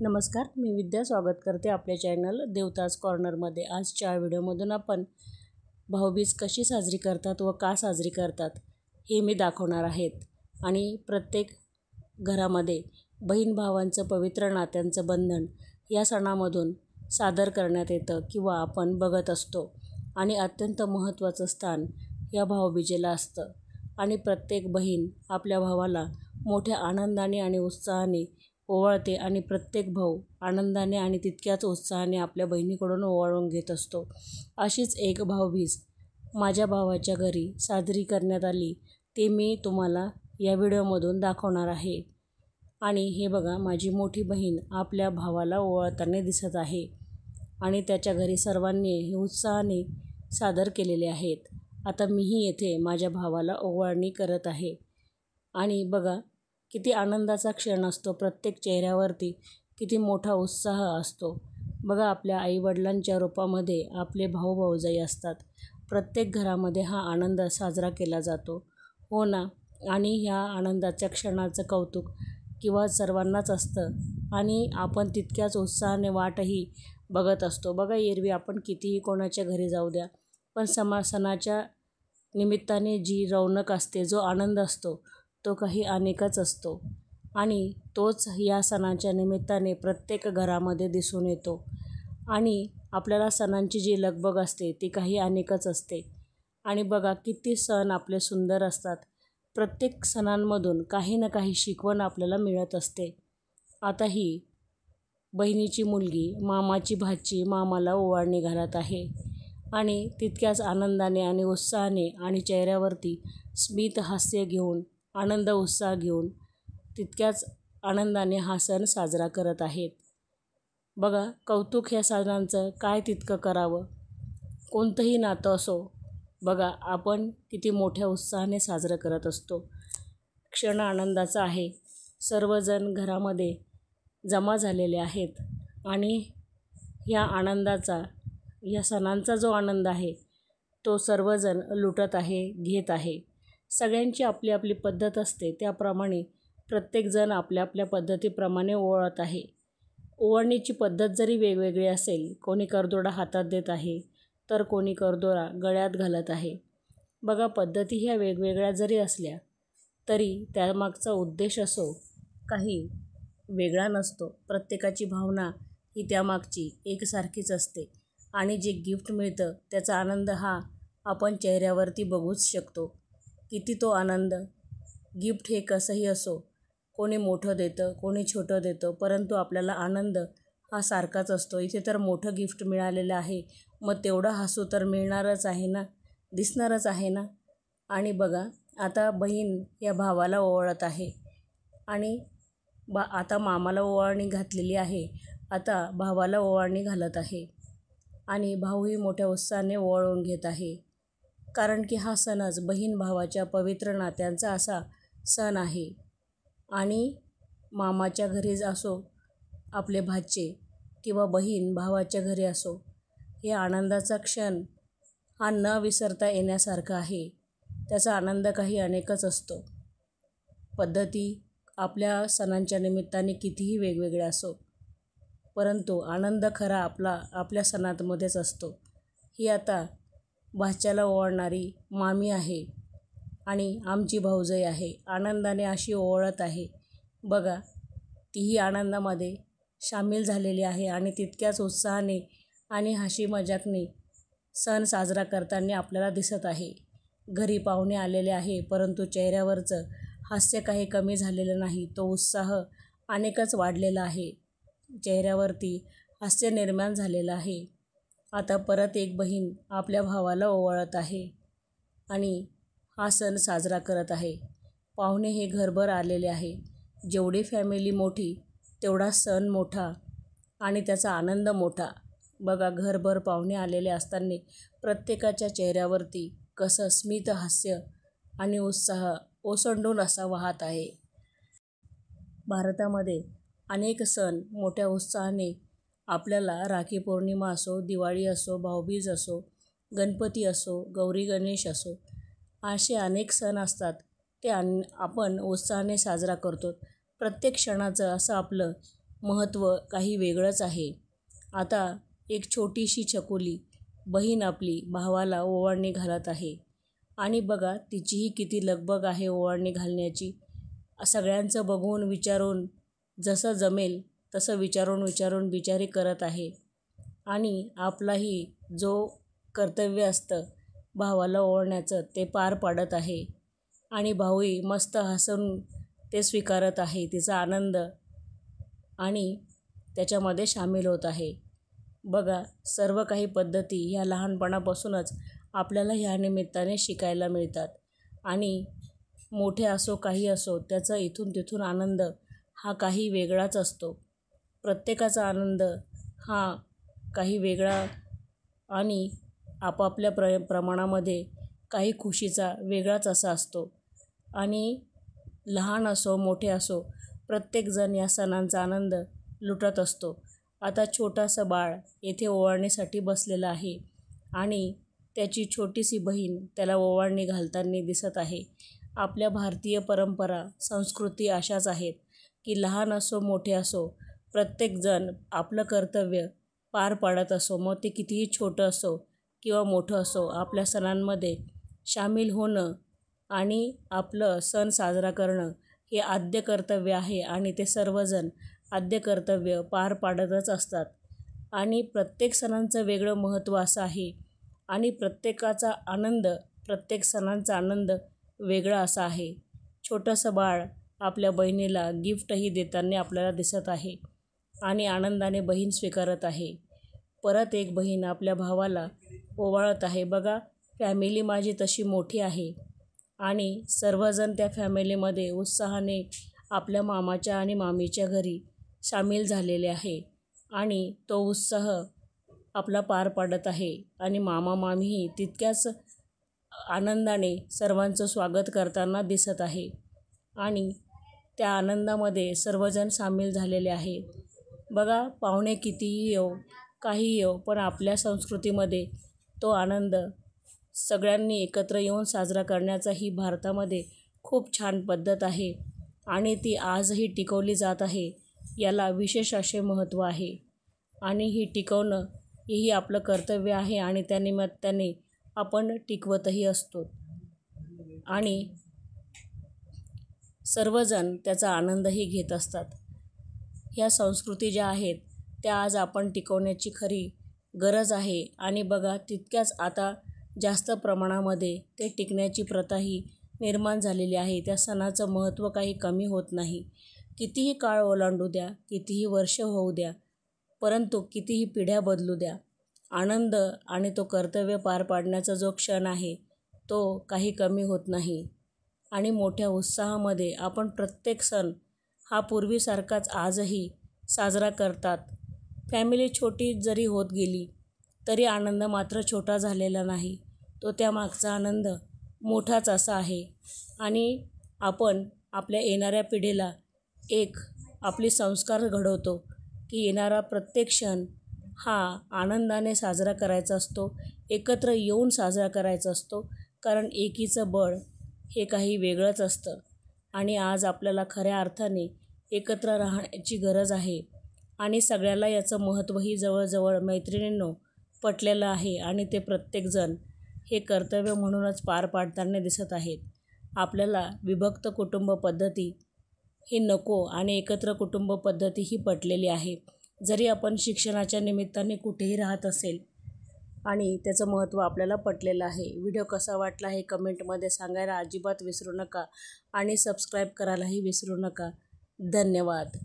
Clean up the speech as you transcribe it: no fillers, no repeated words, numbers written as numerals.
नमस्कार, मी विद्या स्वागत करते आपल्या चॅनल देवताज कॉर्नरमध्ये। आजच्या व्हिडिओमधून आपण भाऊबीज कशी साजरी करतात व का साजरी करतात हे मी दाखवणार आहेत। आणि प्रत्येक घरामध्ये बहीण भावांचं पवित्र नात्यांचं बंधन या सणामधून सादर करण्यात येतं किंवा आपण बघत असतो। आणि अत्यंत महत्त्वाचं स्थान या भाऊबीजेला असतं। आणि प्रत्येक बहीण आपल्या भावाला मोठ्या आनंदाने आणि उत्साहाने ओवाळते आणि प्रत्येक भाऊ आनंदाने आणि तितक्याच उत्साहाने आपल्या बहिणीकडून ओवाळून घेत असतो। अशीच एक भाऊबीज माझ्या भावाच्या घरी साजरी करण्यात आली, ते मी तुम्हाला या व्हिडिओमधून दाखवणार आहे। आणि हे बघा, माझी मोठी बहीण आपल्या भावाला ओवाळताना दिसत आहे आणि त्याच्या घरी सर्वांनी हे उत्साहाने सादर केलेले आहेत। आता मीही येथे माझ्या भावाला ओवाळणी करत आहे। आणि बघा, किती आनंदाचा क्षण असतो, प्रत्येक चेहऱ्यावरती किती मोठा उत्साह असतो। बघा, आपल्या आईवडिलांच्या रूपामध्ये आपले भाऊ भाऊजाई असतात। प्रत्येक घरामध्ये हा आनंद साजरा केला जातो, हो ना। आणि ह्या आनंदाच्या क्षणाचं कौतुक किंवा सर्वांनाच असतं आणि आपण तितक्याच उत्साहाने वाटही बघत असतो। बघा, एरवी आपण कितीही कोणाच्या घरी जाऊ द्या, पण सणाच्या निमित्ताने जी रौनक असते, जो आनंद असतो, तो काही अनेकच असतो। आणि तोच या सणाच्या निमित्ताने प्रत्येक घरामध्ये दिसून येतो। आणि आपल्याला सणांची जी लगबग असते ती काही अनेकच असते। आणि बघा, किती सण आपले सुंदर असतात। प्रत्येक सणांमधून काही ना काही शिकवण आपल्याला मिळत असते। आता ही बहिणीची मुलगी मामाची भाची मामाला ओवाळणी घालत आहे आणि तितक्याच आनंदाने आणि उत्साहाने आणि चेहऱ्यावरती स्मित हास्य घेऊन, आनंद उत्साह घेऊन तितक्याच आनंदाने हा सण साजरा करत आहेत। बघा, कौतुक ह्या सणांचं काय तितकं करावं, कोणतंही नातं असो, बघा आपण किती मोठ्या उत्साहाने साजरं करत असतो। क्षण आनंदाचा आहे, सर्वजण घरामध्ये जमा झालेले आहेत आणि ह्या आनंदाचा, या सणांचा जो आनंद आहे तो सर्वजण लुटत आहे, घेत आहे। सगळ्यांची आपली आपली पद्धत असते, त्याप्रमाणे प्रत्येकजण आपल्या आपल्या पद्धतीप्रमाणे ओवाळत आहे। ओवाळणीची पद्धत जरी वेगवेगळी असेल, कोणी करदोडा हातात देत आहे तर कोणी करदोडा गळ्यात घालत आहे। बघा, पद्धती ह्या वेगवेगळ्या जरी असल्या तरी त्यामागचा उद्देश असो काही वेगळा नसतो। प्रत्येकाची भावना ही त्यामागची एकसारखीच असते। आणि जे गिफ्ट मिळतं त्याचा आनंद हा आपण चेहऱ्यावरती बघूच शकतो, किती तो आनंद। गिफ्ट हे कसंही असो, कोणी मोठं देतं, कोणी छोटं देतं, परंतु आपल्याला आनंद हा सारखाच असतो। इथे तर मोठं गिफ्ट मिळालेलं आहे, मग तेवढं हसू तर मिळणारच आहे ना, दिसणारच आहे ना। आणि बघा, आता बहीण या भावाला ओवाळत आहे आणि आता मामाला ओवाळणी घातलेली आहे, आता भावाला ओवाळणी घालत आहे आणि भाऊही मोठ्या उत्साहाने ओवाळून घेत आहे। कारण की हा सणच बहीण भावाच्या पवित्र नात्यांचा असा सण आहे। आणि मामाच्या घरी असो आपले भाचे किंवा बहीण भावाच्या घरी असो, हे आनंदाचा क्षण हा न विसरता येण्यासारखा आहे। त्याचा आनंद काही अनेकच असतो। पद्धती आपल्या सणांच्या निमित्ताने कितीही वेगवेगळ्या असो, परंतु आनंद खरा आपल्या सणांमध्येच असतो। ही आता भाच्याला ओवाळणारी मामी आहे आणि आमची भाऊजाई आहे, आनंदाने अशी ओवाळत आहे। बघा, तीही आनंदामध्ये सामील झालेली आहे आणि तितक्याच उत्साहाने आणि हसी मजाकने सण साजरा करताना आपल्याला दिसत आहे। घरी पाहुणे आलेले आहे, परंतु चेहऱ्यावरचं हास्य काही कमी झालेलं नाही, तो उत्साह अनेकच वाढलेला आहे, चेहऱ्यावरती हास्य निर्माण झालेलं आहे। आता परत एक बहीण आपल्या भावाला ओवाळत आहे आणि हा सण साजरा करत आहे। पाहुणे हे घरभर आलेले आहे, जेवढी फॅमिली मोठी तेवढा सण मोठा आणि त्याचा आनंद मोठा। बघा, घरभर पाहुणे आलेले असताना प्रत्येकाच्या चेहऱ्यावरती कसं स्मित हास्य आणि उत्साह ओसंडून असा वाहत आहे। भारतामध्ये अनेक सण मोठ्या उत्साहाने आपल्याला, राखी पौर्णिमा असो, दिवाळी असो, भाऊबीज असो, गणपती असो, गौरी गणेश असो, असे अनेक सण असतात, ते आपण उत्साहाने साजरा करतो। प्रत्येक क्षणाचं असं आपलं महत्त्व काही वेगळंच आहे. आता एक छोटीशी छकुली बहीण आपली भावाला ओवाळणी घालत आहे आणि बघा तिचीही किती लगबग आहे ओवाळणी घालण्याची. सगळ्यांचं बघून विचारून जसं जमेल तसं विचारून बिचारी करत आहे आणि आपलाही जो कर्तव्य असतं भावाला ओवाळण्याचं ते पार पाडत आहे आणि भाऊही मस्त हसून ते स्वीकारत आहे. तिचा आनंद आणि त्याच्यामध्ये सामील होत आहे. बघा सर्व काही पद्धती ह्या लहानपणापासूनच आपल्याला ह्या निमित्ताने शिकायला मिळतात आणि मोठे असो काही असो त्याचा इथून तिथून आनंद हा काही वेगळाच असतो. प्रत्येकाचा आनंद हा काही वेगळा आणि आपापल्या प्रमाणामध्ये काही खुशीचा वेगळाच असा असतो आणि लहान असो मोठे असो प्रत्येकजण या सणांचा आनंद लुटत असतो. आता छोटंसं बाळ येथे ओवाळणीसाठी बसलेलं आहे आणि त्याची छोटीशी बहीण त्याला ओवाळणी घालताना दिसत आहे. आपल्या भारतीय परंपरा संस्कृती अशाच आहेत की लहान असो मोठे असो प्रत्येकजण आपलं कर्तव्य पार पाडत असो, मग ते कितीही छोटं असो किंवा मोठं असो आपल्या सणांमध्ये सामील होणं आणि आपलं सण साजरा करणं हे आद्य कर्तव्य आहे आणि ते सर्वजण आद्य कर्तव्य पार पाडतच असतात. आणि प्रत्येक सणांचं वेगळं महत्त्व असं आहे आणि प्रत्येकाचा आनंद प्रत्येक सणांचा आनंद वेगळा असा आहे. छोटंसं बाळ आपल्या बहिणीला गिफ्टही देताना आपल्याला दिसत आहे आणि आनंदाने बहीण स्वीकारत आहे. परत एक बहीण आपल्या भावाला ओवाळत आहे. बघा फॅमिली माझी तशी मोठी आहे आणि सर्वजण त्या फॅमिलीमध्ये उत्साहाने आपल्या मामाच्या आणि मामीच्या घरी सामील झालेले आहे आणि तो उत्साह आपला पार पाडत आहे आणि मामा मामीही तितक्याच आनंदाने सर्वांचं स्वागत करताना दिसत आहे आणि त्या आनंदामध्ये सर्वजण सामील झालेले आहे. बघा पाहुणे कितीही येऊ काही येऊ पण आपल्या संस्कृतीमध्ये तो आनंद सगळ्यांनी एकत्र येऊन साजरा करण्याचा ही भारतामध्ये खूप छान पद्धत आहे आणि ती आजही टिकवली जात आहे. याला विशेष असे महत्त्व आहे आणि ही टिकवणं हेही आपलं कर्तव्य आहे आणि त्या निमित्ताने आपण टिकवतही असतो आणि सर्वजण त्याचा आनंदही घेत असतात. ह्या संस्कृती ज्या आहेत त्या आज आपण टिकवण्याची खरी गरज आहे आणि बघा तितक्याच आता जास्त प्रमाणामध्ये ते टिकण्याची प्रथाही निर्माण झालेली आहे. त्या सणाचं महत्त्व काही कमी होत नाही. कितीही काळ ओलांडू द्या, कितीही वर्ष होऊ द्या, परंतु कितीही पिढ्या बदलू द्या, आनंद आणि तो कर्तव्य पार पाडण्याचा जो क्षण आहे तो काही कमी होत नाही आणि मोठ्या उत्साहामध्ये आपण प्रत्येक सण हा पूर्वीसारखाच आजही साजरा करतात. फॅमिली छोटी जरी होत गेली तरी आनंद मात्र छोटा झालेला नाही. तो त्यामागचा आनंद मोठाच असा आहे आणि आपण आपल्या येणाऱ्या पिढीला एक आपली संस्कार घडवतो की येणारा प्रत्येक क्षण हा आनंदाने साजरा करायचा असतो, एकत्र येऊन साजरा करायचा असतो, कारण एकीचं बळ हे काही वेगळंच असतं आणि आज आपल्याला खऱ्या अर्थाने एकत्र राहण्याची गरज आहे आणि सगळ्याला याचं महत्त्वही जवळजवळ मैत्रिणींनो पटलेलं आहे आणि ते प्रत्येकजण हे कर्तव्य म्हणूनच पार पाडताना दिसत आहेत. आपल्याला विभक्त कुटुंब पद्धती ही नको आणि एकत्र कुटुंब पद्धती ही पटलेली आहे. जरी आपण शिक्षणाच्या निमित्ताने कुठेही राहत असेल आणि त्याचं महत्त्व आपल्याला पटलेलं आहे. व्हिडिओ कसा वाटला हे कमेंटमध्ये सांगायला अजिबात विसरू नका आणि सबस्क्राईब करायलाही विसरू नका. धन्यवाद.